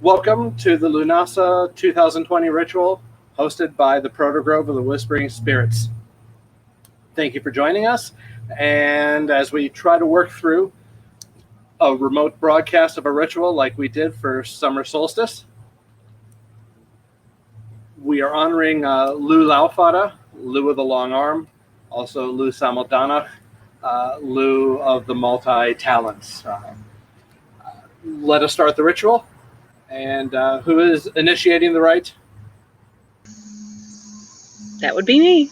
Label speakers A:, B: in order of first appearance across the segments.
A: Welcome to the Lughnasadh 2020 ritual hosted by the Protogrove of the Whispering Spirits. Thank you for joining us, and as we try to work through a remote broadcast of a ritual like we did for summer solstice, we are honoring Lughnasadh, Lugh of the Long Arm, also Lugh Samaldanach, Lugh of the Multi-Talents. Let us start the ritual. And who is initiating the rite?
B: That would be me.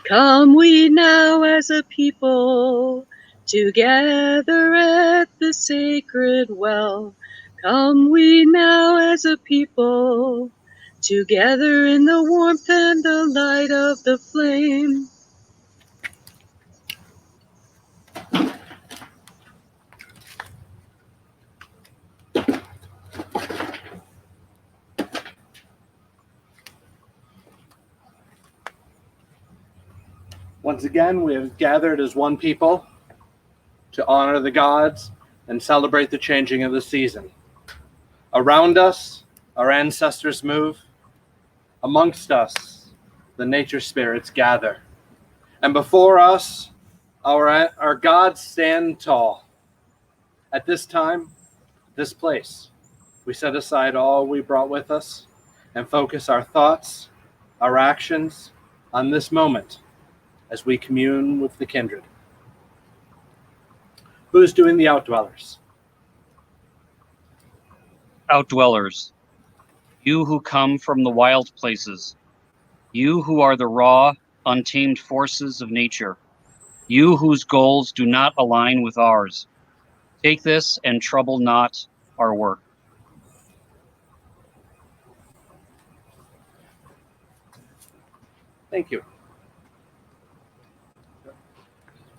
B: Come we now as a people, together at the sacred well. Come we now as a people, together in the warmth and the light of the flame.
A: Once again, we have gathered as one people to honor the gods and celebrate the changing of the season. Around us, our ancestors move. Amongst us, the nature spirits gather. And before us, our gods stand tall. At this time, this place, we set aside all we brought with us and focus our thoughts, our actions on this moment as we commune with the kindred. Who's doing the outdwellers?
C: Outdwellers, you who come from the wild places, you who are the raw, untamed forces of nature, you whose goals do not align with ours, take this and trouble not our work.
A: Thank you.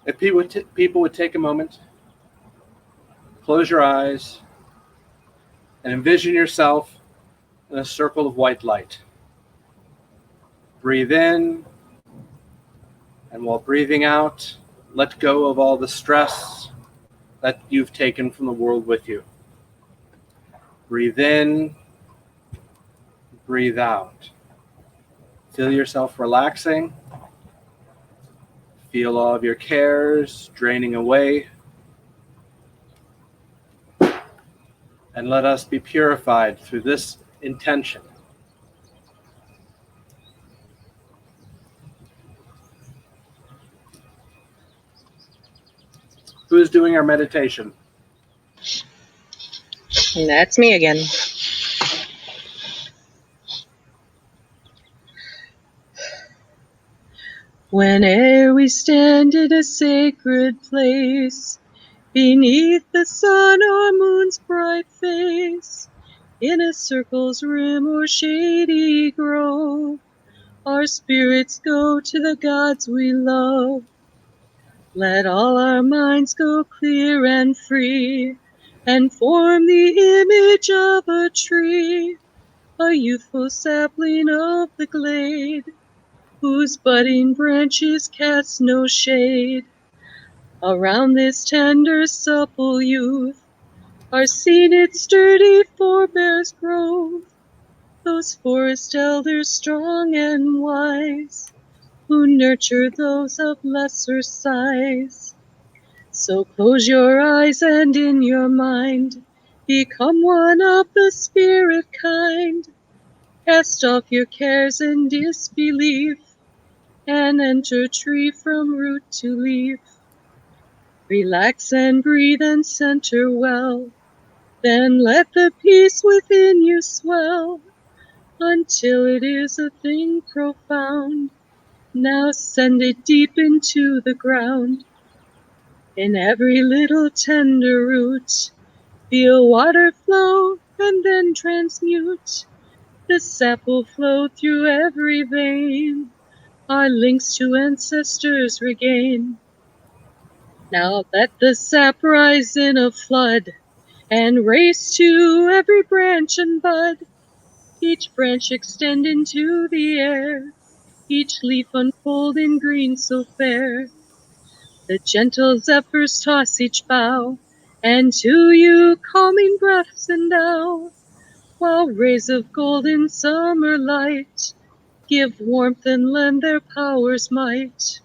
A: If people would take a moment, close your eyes, and envision yourself in a circle of white light. Breathe in, and while breathing out, let go of all the stress that you've taken from the world with you. Breathe in, breathe out. Feel yourself relaxing. Feel all of your cares draining away. And let us be purified through this intention. Who is doing our meditation?
B: And that's me again. Whene'er we stand in a sacred place, beneath the sun or moon's bright face, in a circle's rim or shady grove, our spirits go to the gods we love. Let all our minds go clear and free, and form the image of a tree, a youthful sapling of the glade, whose budding branches cast no shade. Around this tender, supple youth are seen its sturdy forebears grove, those forest elders strong and wise, who nurture those of lesser size. So close your eyes and in your mind become one of the spirit kind. Cast off your cares and disbelief, and enter tree from root to leaf. Relax and breathe and center well, then let the peace within you swell, until it is a thing profound. Now send it deep into the ground. In every little tender root, feel water flow and then transmute. The sap will flow through every vein, our links to ancestors regain. Now let the sap rise in a flood, and race to every branch and bud. Each branch extend into the air, each leaf unfold in green so fair. The gentle zephyrs toss each bough, and to you calming breaths endow, while rays of golden summer light give warmth and lend their powers might.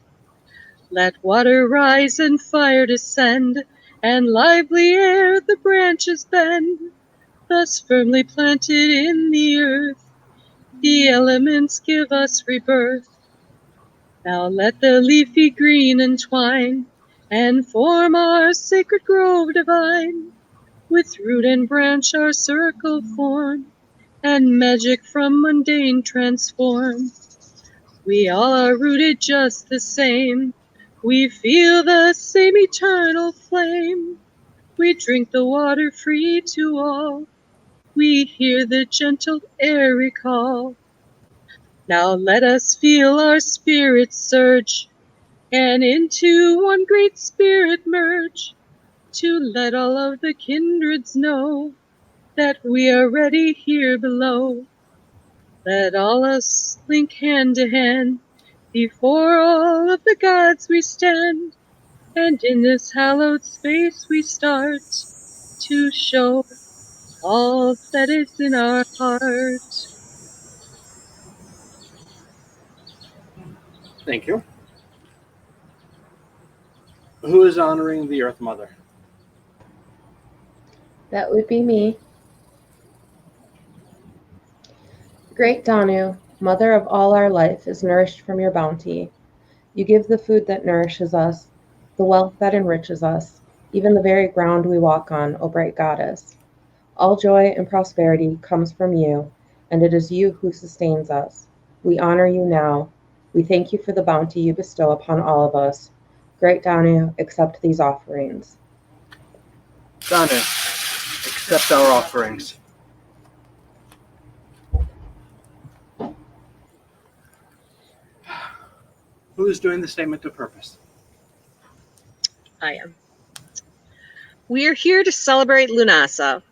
B: Let water rise and fire descend, and lively air the branches bend, thus firmly planted in the earth, the elements give us rebirth. Now let the leafy green entwine, and form our sacred grove divine, with root and branch our circle form, and magic from mundane transform. We all are rooted just the same, we feel the same eternal flame. We drink the water free to all, we hear the gentle air recall. Now let us feel our spirits surge, and into one great spirit merge, to let all of the kindreds know that we are ready here below. Let all us link hand to hand, before all of the gods we stand, and in this hallowed space we start to show all that is in our heart.
A: Thank you. Who is honoring the Earth Mother?
D: That would be me. Great Danu, mother of all our life, is nourished from your bounty. You give the food that nourishes us, the wealth that enriches us, even the very ground we walk on, O bright goddess. All joy and prosperity comes from you, and it is you who sustains us. We honor you now. We thank you for the bounty you bestow upon all of us. Great Danu, accept these offerings.
A: Danu, accept our offerings. Who is doing the statement of purpose?
B: I am. We are here to celebrate Lughnasadh.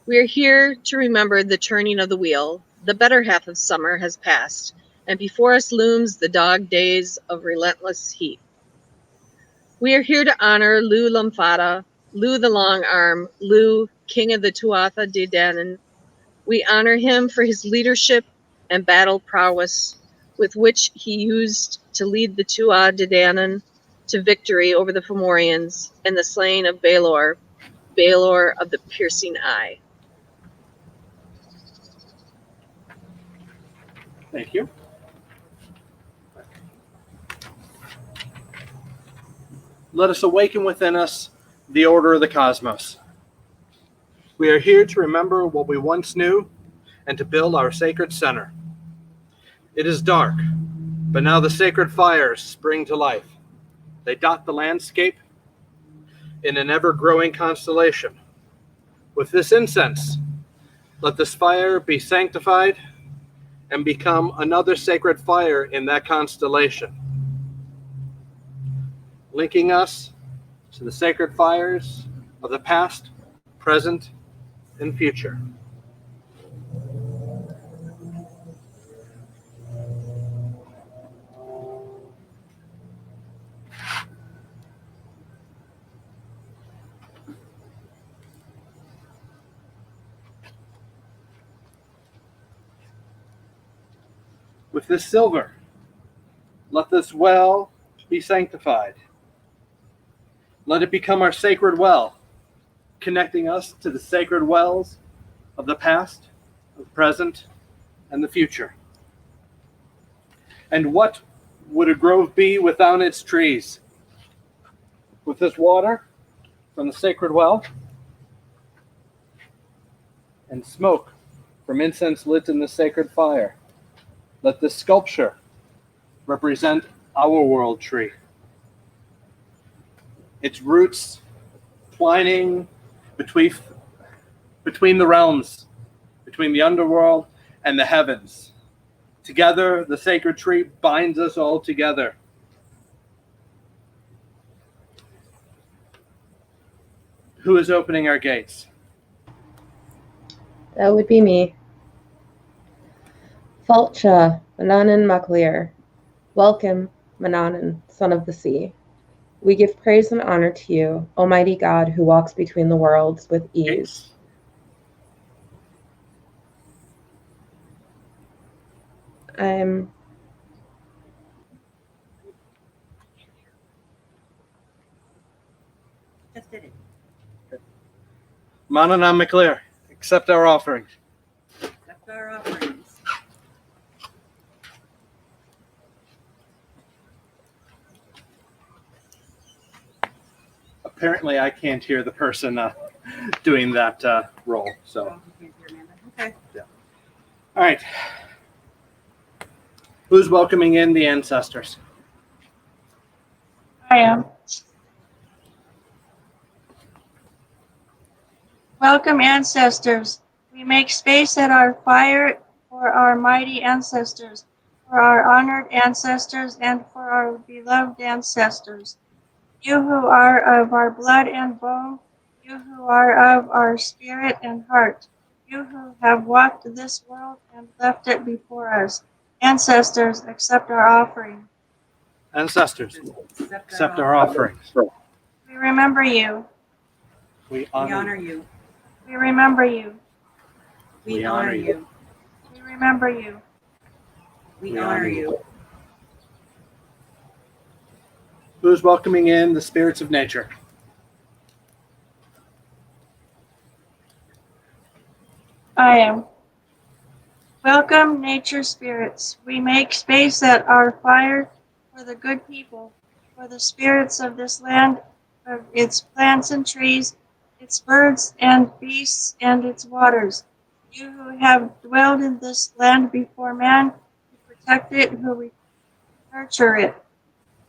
B: We are here to remember the turning of the wheel. The better half of summer has passed, and before us looms the dog days of relentless heat. We are here to honor Lughnasadh, Lugh the Long Arm, Lugh, King of the Tuatha De Danann. We honor him for his leadership and battle prowess, with which he used to lead the Tuatha De Danann to victory over the Fomorians and the slaying of Baelor, Baelor of the piercing eye.
A: Thank you. Let us awaken within us the order of the cosmos. We are here to remember what we once knew and to build our sacred center. It is dark, but now the sacred fires spring to life. They dot the landscape in an ever-growing constellation. With this incense, let this fire be sanctified and become another sacred fire in that constellation, linking us to the sacred fires of the past, present, and future. With this silver, let this well be sanctified. Let it become our sacred well, connecting us to the sacred wells of the past, of the present, and the future. And what would a grove be without its trees? With this water from the sacred well and smoke from incense lit in the sacred fire, let this sculpture represent our world tree. Its roots twining between the realms, between the underworld and the heavens. Together, the sacred tree binds us all together. Who is opening our gates?
D: That would be me. Falcha, Mannanan Maclear. Welcome, Mannanan, son of the sea. We give praise and honor to you, Almighty God, who walks between the worlds with ease. I'm
E: Just did it.
A: Manana McClear, accept our offerings.
E: Accept our offerings.
A: Apparently, I can't hear the person doing that role. So,
E: Oh, you can't hear Amanda. Okay.
A: all right. Who's welcoming in the ancestors?
F: I am. Welcome, ancestors. We make space at our fire for our mighty ancestors, for our honored ancestors, and for our beloved ancestors. You who are of our blood and bone, you who are of our spirit and heart, you who have walked this world and left it before us. Ancestors, accept our offering.
A: Ancestors, accept our offerings.
F: We remember you.
A: We
E: We
A: honor
E: honor
A: you.
E: you.
F: We remember you.
E: We honor you.
F: We remember you.
E: We honor you.
A: Who's welcoming in the spirits of nature?
F: I am. Welcome, nature spirits. We make space at our fire for the good people, for the spirits of this land, of its plants and trees, its birds and beasts, and its waters. You who have dwelled in this land before man, who protect it, who nurture it.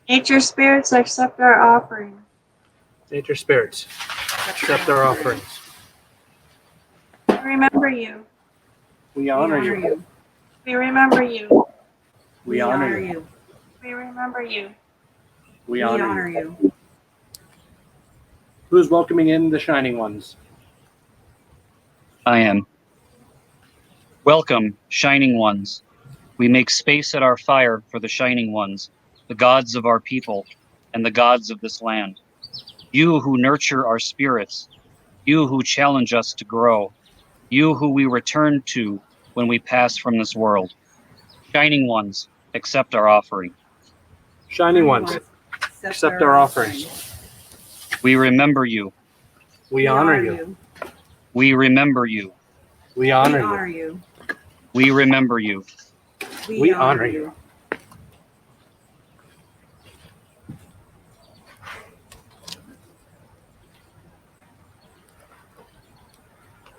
F: Nature spirits, accept our offering.
A: Nature spirits, accept our offerings.
F: We remember you.
A: We honor you.
F: We remember you.
A: We honor you.
F: We remember you.
A: We honor you. Who's welcoming in the shining ones?
C: I am. Welcome, shining ones. We make space at our fire for the shining ones, the gods of our people, and the gods of this land. You who nurture our spirits, you who challenge us to grow, you who we return to when we pass from this world. Shining ones, accept our offering.
A: Shining ones, accept our offerings.
C: We remember you.
A: We honor you.
C: We remember you.
A: We honor you.
E: you.
C: We remember you.
A: We honor you.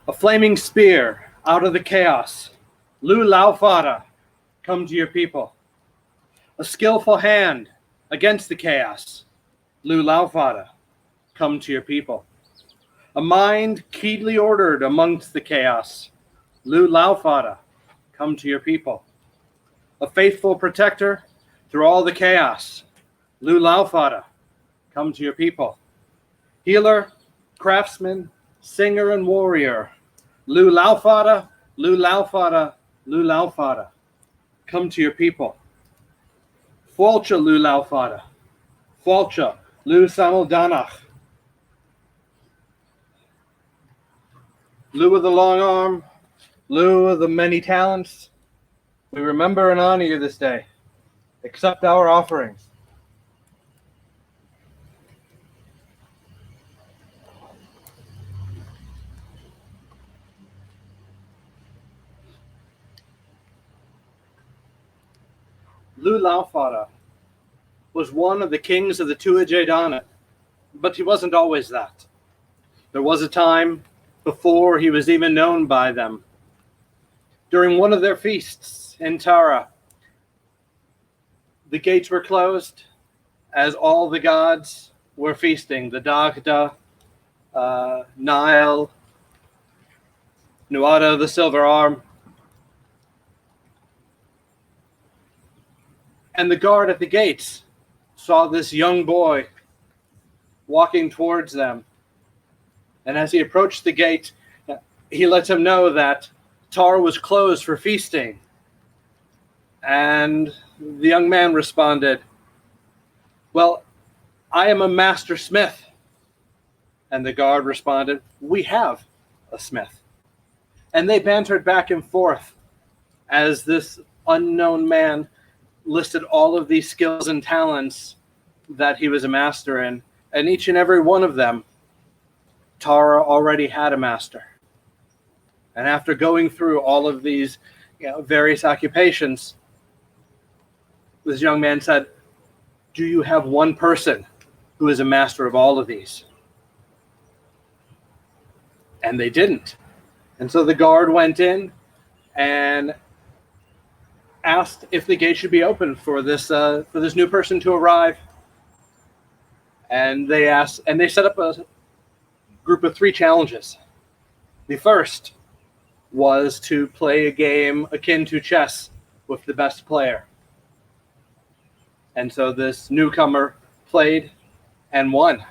A: A flaming spear out of the chaos. Lughnasadh, come to your people. A skillful hand against the chaos. Lughnasadh, come to your people. A mind keenly ordered amongst the chaos. Lughnasadh, come to your people. A faithful protector through all the chaos. Lughnasadh, come to your people. Healer, craftsman, singer, and warrior. Lughnasadh, Lughnasadh, Lughnasadh, come to your people. Falcha Lughnasadh, Falcha Lughnasadh, Lugh of the long arm, Lugh of the many talents. We remember and honor you this day. Accept our offerings. Lughnasadh was one of the kings of the Tuatha Danann, but he wasn't always that. There was a time before he was even known by them. During one of their feasts in Tara, the gates were closed as all the gods were feasting. The Dagda, Nile, Nuada, the silver arm. And the guard at the gates saw this young boy walking towards them. And as he approached the gate, he let him know that Tara was closed for feasting. And the young man responded, "Well, I am a master smith. And the guard responded, we have a smith. And they bantered back and forth as this unknown man listed all of these skills and talents that he was a master in. And each and every one of them, Tara already had a master. And after going through all of these various occupations, this young man said, do you have one person who is a master of all of these? And they didn't. And so the guard went in and asked if the gate should be open for this new person to arrive. And they set up a group of 3 challenges. The first was to play a game akin to chess with the best player. And so this newcomer played and won.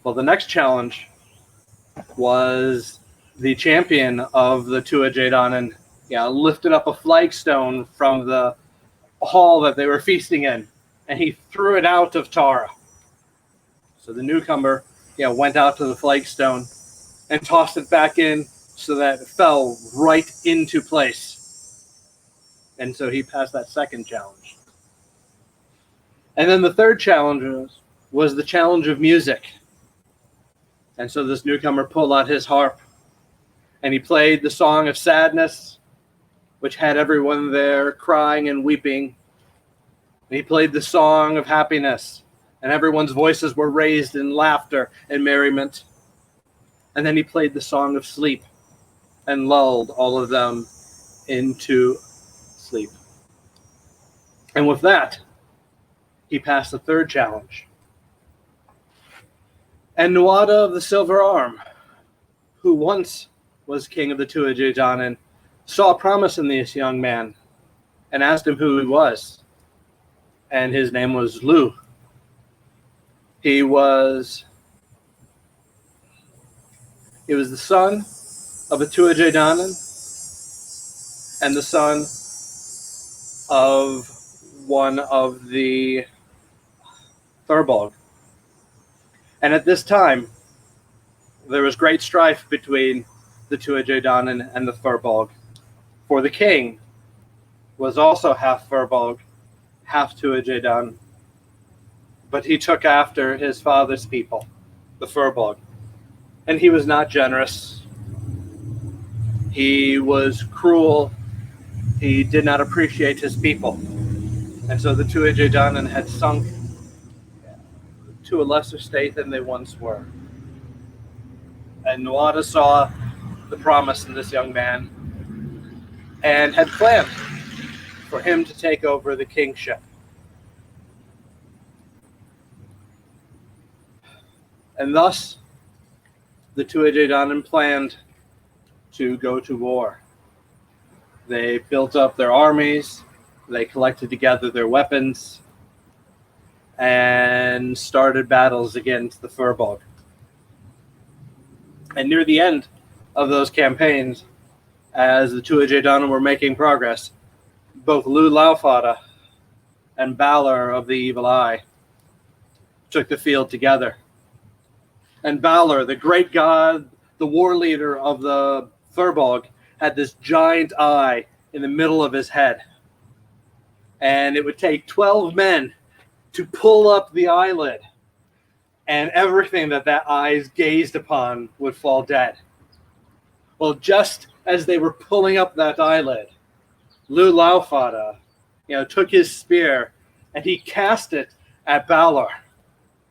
A: Well, the next challenge was the champion of the Tuatha Dé Danann lifted up a flagstone from the hall that they were feasting in, and he threw it out of Tara. So the newcomer went out to the flagstone and tossed it back in so that it fell right into place. And so he passed that second challenge. And then the third challenge was the challenge of music. And so this newcomer pulled out his harp and he played the song of sadness, which had everyone there crying and weeping. And he played the song of happiness, and everyone's voices were raised in laughter and merriment. And then he played the song of sleep and lulled all of them into sleep. And with that, he passed the third challenge. And Nuada of the Silver Arm, who once was king of the Tuatha Dé Danann, saw a promise in this young man and asked him who he was. And his name was Lugh. He was the son of a Tuatha Dé Danann and the son of one of the Firbolg. And at this time, there was great strife between the Tuatha Dé Danann and the Firbolg. For the king was also half Firbolg, half Tuatha Dé Danann, but he took after his father's people, the Firbolg. And he was not generous. He was cruel. He did not appreciate his people. And so the Tuatha Dé Danann had sunk to a lesser state than they once were. And Nuada saw the promise in this young man and had planned for him to take over the kingship. And thus, the Tuatha Dé Danann planned to go to war. They built up their armies, they collected together their weapons, and started battles against the Firbolg. And near the end of those campaigns, as the Tuatha Dé Danann were making progress, both Lughnasadh and Balor of the Evil Eye took the field together. And Balor, the great god, the war leader of the Firbolg, had this giant eye in the middle of his head. And it would take 12 men to pull up the eyelid, and everything that eye gazed upon would fall dead. Well, just as they were pulling up that eyelid, Lughnasadh, took his spear and he cast it at Balor,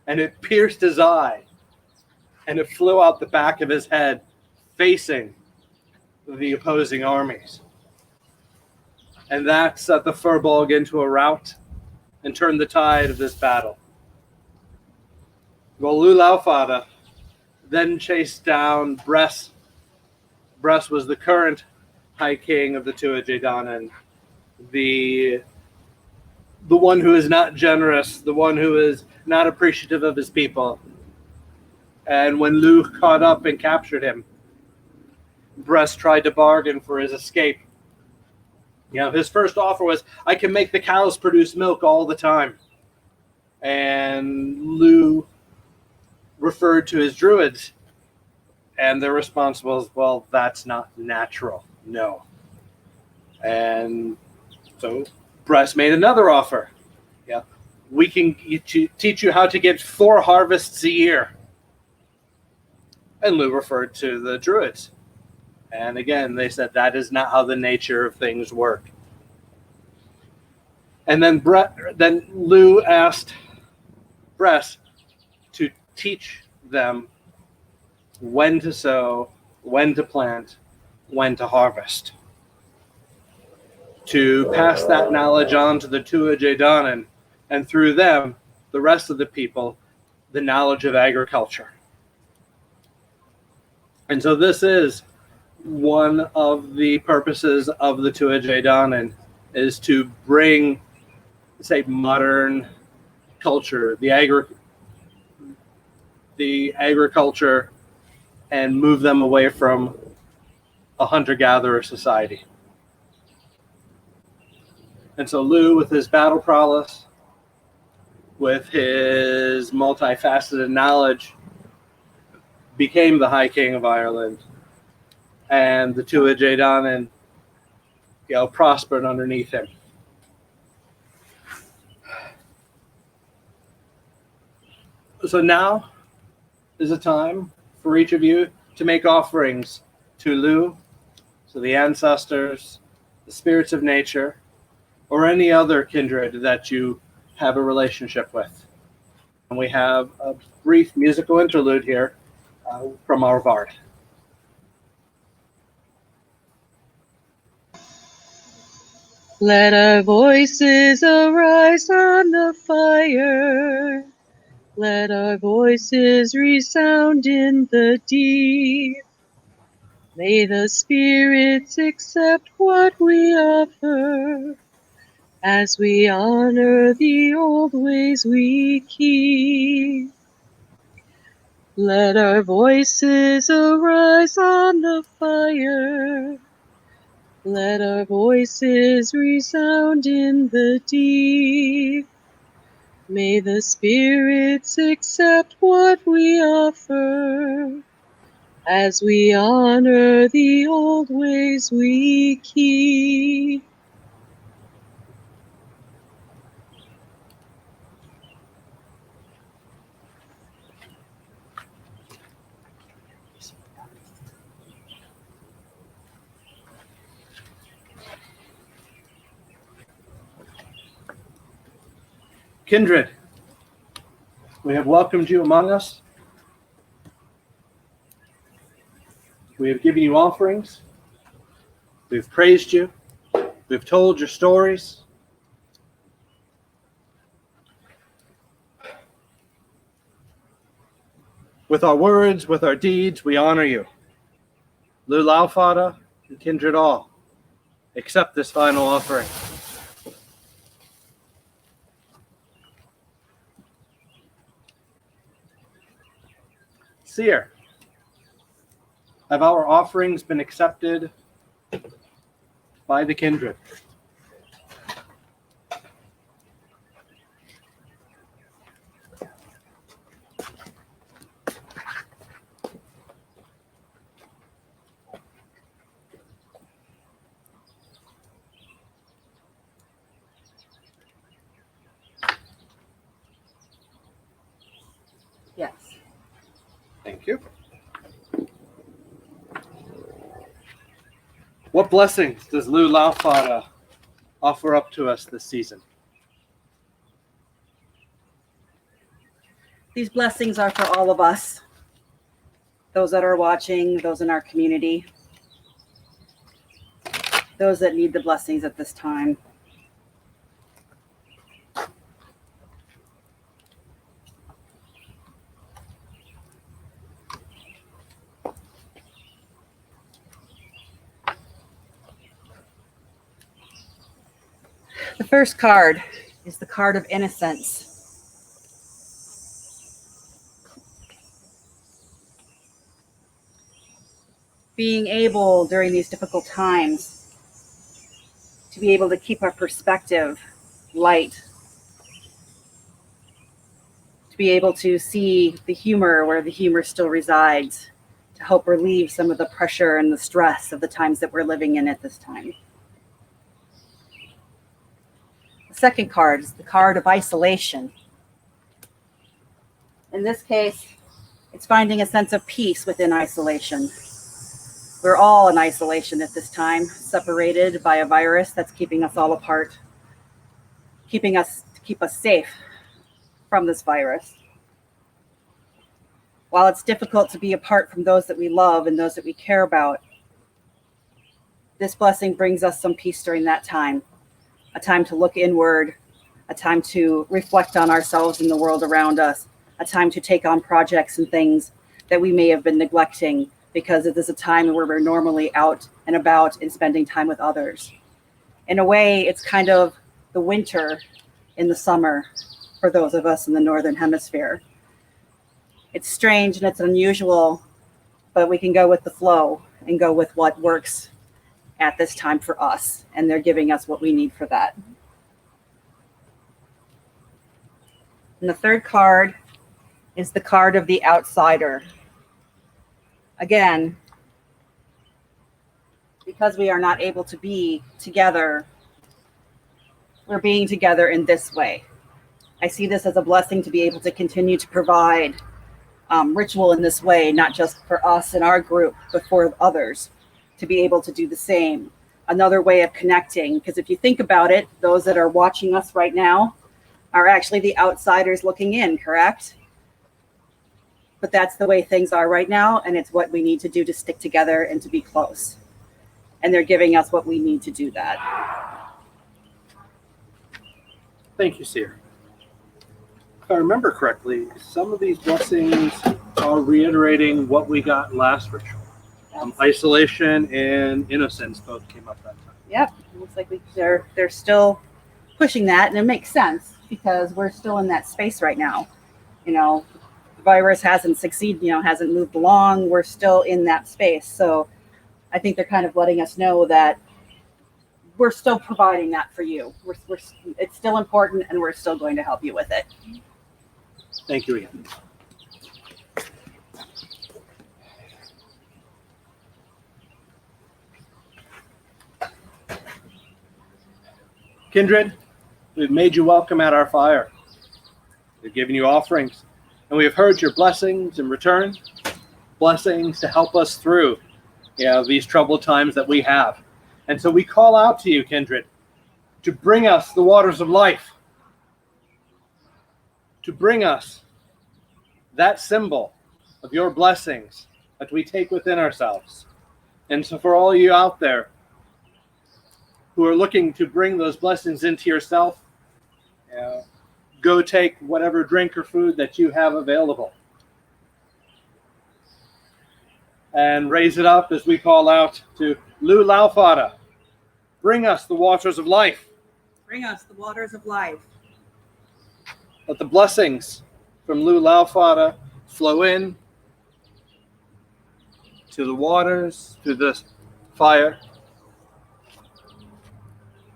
A: and it pierced his eye, and it flew out the back of his head, facing the opposing armies. And that set the Firbolg into a rout and turned the tide of this battle. Well, Lughnasadh then chased down Bress. Bress was the current High King of the Tuatha Dé Danann, the one who is not generous, the one who is not appreciative of his people. And when Lugh caught up and captured him, Bress tried to bargain for his escape. His first offer was, I can make the cows produce milk all the time. And Lugh referred to his druids, and their response was, well, that's not natural. No. And so Bress made another offer. Yeah, we can teach you how to get 4 harvests a year. And Lugh referred to the druids. And again, they said that is not how the nature of things work. And then Lugh asked Bress to teach them when to sow, when to plant, when to harvest. To pass that knowledge on to the Tuatha Dé Danann, and through them, the rest of the people, the knowledge of agriculture. And so this is one of the purposes of the Tuatha Dé Danann, is to bring, say, modern culture, the agriculture, and move them away from a hunter-gatherer society. And so Lugh, with his battle prowess, with his multifaceted knowledge, became the High King of Ireland, and the Tuatha Dé Danann, prospered underneath him. So now is a time for each of you to make offerings to Lugh, to the ancestors, the spirits of nature, or any other kindred that you have a relationship with. And we have a brief musical interlude here from our bard.
B: Let our voices arise on the fire. Let our voices resound in the deep. May the spirits accept what we offer, as we honor the old ways we keep. Let our voices arise on the fire. Let our voices resound in the deep. May the spirits accept what we offer, as we honor the old ways we keep.
A: Kindred, we have welcomed you among us. We have given you offerings. We've praised you. We've told your stories. With our words, with our deeds, we honor you. Lugh Laufada and kindred all, accept this final offering. Seer, have our offerings been accepted by the kindred?
E: Yes.
A: Thank you. What blessings does Lugh Laufada offer up to us this season?
E: These blessings are for all of us, those that are watching, those in our community, those that need the blessings at this time. The first card is the card of innocence. Being able during these difficult times to be able to keep our perspective light, to be able to see the humor where the humor still resides, to help relieve some of the pressure and the stress of the times that we're living in at this time. The second card is the card of isolation. In this case, it's finding a sense of peace within isolation. We're all in isolation at this time, separated by a virus that's keeping us all apart, keep us safe from this virus. While it's difficult to be apart from those that we love and those that we care about, this blessing brings us some peace during that time, a time to look inward, a time to reflect on ourselves and the world around us, a time to take on projects and things that we may have been neglecting because it is a time where we're normally out and about and spending time with others. In a way, it's kind of the winter in the summer for those of us in the Northern Hemisphere. It's strange and it's unusual, but we can go with the flow and go with what works at this time for us. And they're giving us what we need for that. And the third card is the card of the outsider. Again, because we are not able to be together, we're being together in this way. I see this as a blessing to be able to continue to provide ritual in this way, not just for us and our group, but for others to be able to do the same. Another way of connecting, because if you think about it, those that are watching us right now are actually the outsiders looking in, correct? But that's the way things are right now, and it's what we need to do to stick together and to be close. And they're giving us what we need to do that.
A: Thank you, Seer. If I remember correctly, some of these blessings are reiterating what we got last ritual. Isolation and innocence both came up that time.
E: Yep, it looks like they're still pushing that, and it makes sense because we're still in that space right now. You know, the virus hasn't succeeded, hasn't moved along. We're still in that space. So I think they're kind of letting us know that we're still providing that for you. It's still important, and we're still going to help you with it.
A: Thank you again. Kindred, we've made you welcome at our fire. We've given you offerings, and we have heard your blessings in return, blessings to help us through these troubled times that we have. And so we call out to you, Kindred, to bring us the waters of life, to bring us that symbol of your blessings that we take within ourselves. And so for all you out there who are looking to bring those blessings into yourself, go take whatever drink or food that you have available and raise it up as we call out to Lughnasadh. Bring us the waters of life.
E: Bring us the waters of life.
A: Let the blessings from Lughnasadh flow in to the waters, to the fire.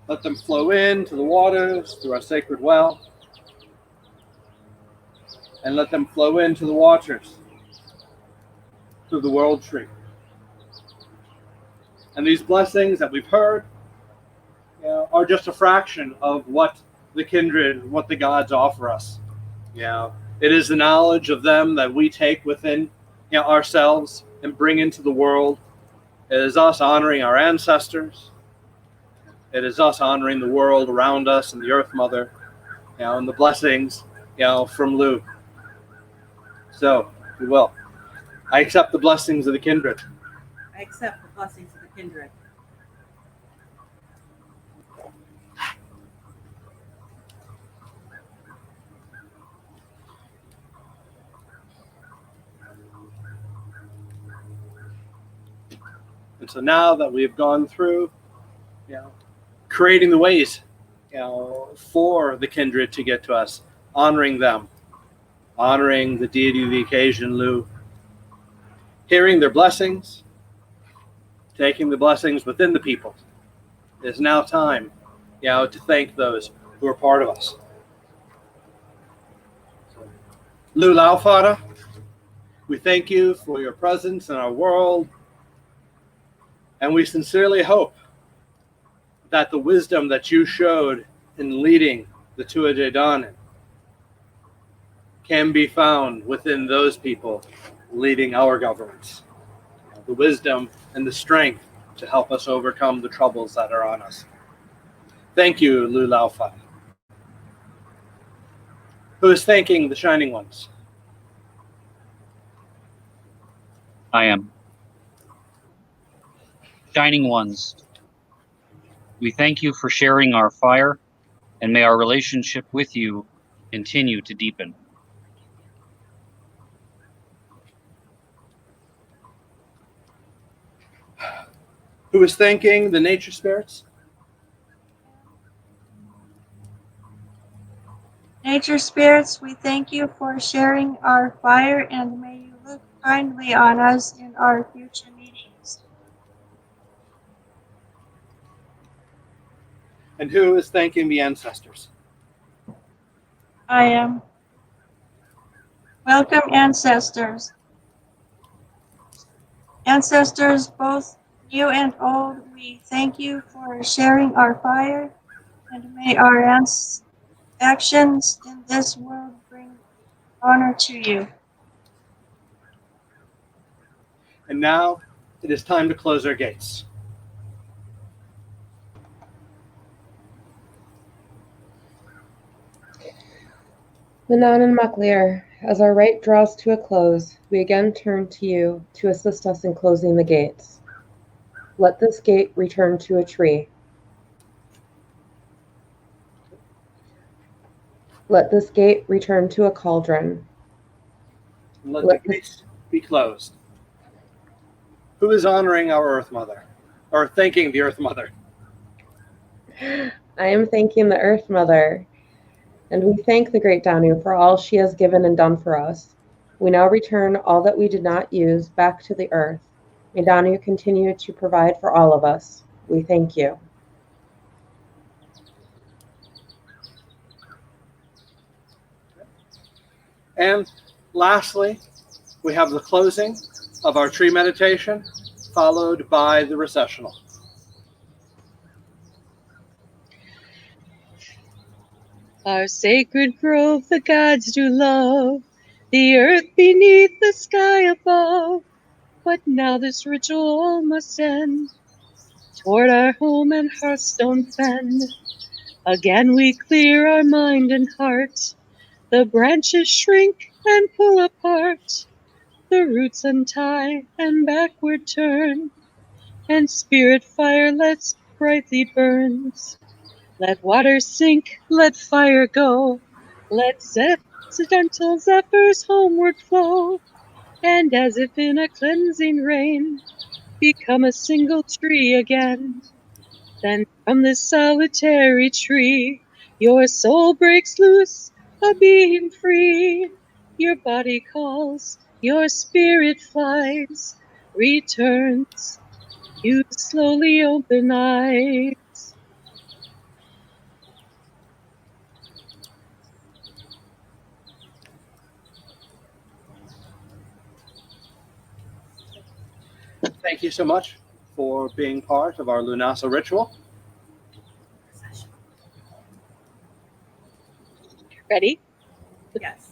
A: Let them flow into the waters through our sacred well. And let them flow into the waters through the world tree. And these blessings that we've heard are just a fraction of what the kindred, what the gods offer us. It is the knowledge of them that we take within ourselves and bring into the world. It is us honoring our ancestors. It is us honoring the world around us and the Earth Mother, and the blessings, from Lugh. So, we will. I accept the blessings of the kindred.
E: I accept the blessings of the kindred.
A: And so now that we have gone through, creating the ways, for the kindred to get to us, honoring them, honoring the deity of the occasion, Lugh, hearing their blessings, taking the blessings within the people. It is now time, to thank those who are part of us. So, Lughnasadh, we thank you for your presence in our world, and we sincerely hope that the wisdom that you showed in leading the Tuatha Danann can be found within those people leading our governments. The wisdom and the strength to help us overcome the troubles that are on us. Thank you, Lughnasadh. Who is thanking the Shining Ones?
C: I am. Shining Ones, we thank you for sharing our fire, and may our relationship with you continue to deepen.
A: Who is thanking the nature spirits?
F: Nature spirits, we thank you for sharing our fire, and may you look kindly on us in our future meetings.
A: And who is thanking the ancestors?
F: I am. Welcome, ancestors. Ancestors, both new and old, we thank you for sharing our fire, and may our actions in this world bring honor to you.
A: And now it is time to close our gates.
D: Manan and Maclear, as our rite draws to a close, we again turn to you to assist us in closing the gates. Let this gate return to a tree. Let this gate return to a cauldron.
A: And let the gates be closed. Who is honoring our Earth Mother? Or thanking the Earth Mother?
D: I am thanking the Earth Mother, and we thank the great Danu for all she has given and done for us. We now return all that we did not use back to the earth. May Danu continue to provide for all of us. We thank you.
A: And lastly, we have the closing of our tree meditation, followed by the recessional.
B: Our sacred grove the gods do love, the earth beneath, the sky above. But now this ritual must end, toward our home and hearthstone fen. Again we clear our mind and heart, the branches shrink and pull apart, the roots untie and backward turn, and spirit fire lets brightly burns. Let water sink, let fire go, let gentle zephyrs homeward flow, and as if in a cleansing rain, become a single tree again. Then from this solitary tree, your soul breaks loose, a being free. Your body calls, your spirit flies, returns. You slowly open eyes.
A: Thank you so much for being part of our Lughnasadh ritual.
B: Ready?
E: Yes.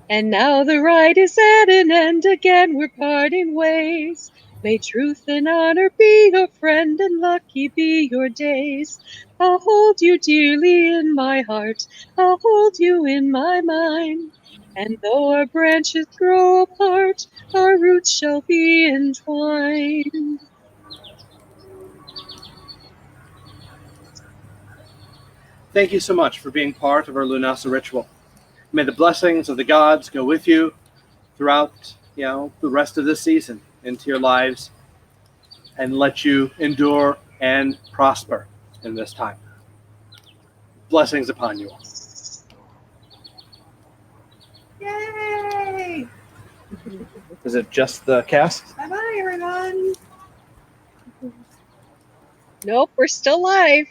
B: And now the ride is at an end, again we're parting ways. May truth and honor be your friend, and lucky be your days. I'll hold you dearly in my heart, I'll hold you in my mind. And though our branches grow apart, our roots shall be entwined.
A: Thank you so much for being part of our Lughnasadh ritual. May the blessings of the gods go with you throughout, the rest of this season into your lives, and let you endure and prosper in this time. Blessings upon you all.
E: Yay!
A: Is it just the cast?
E: Bye-bye, everyone.
B: Nope, we're still live.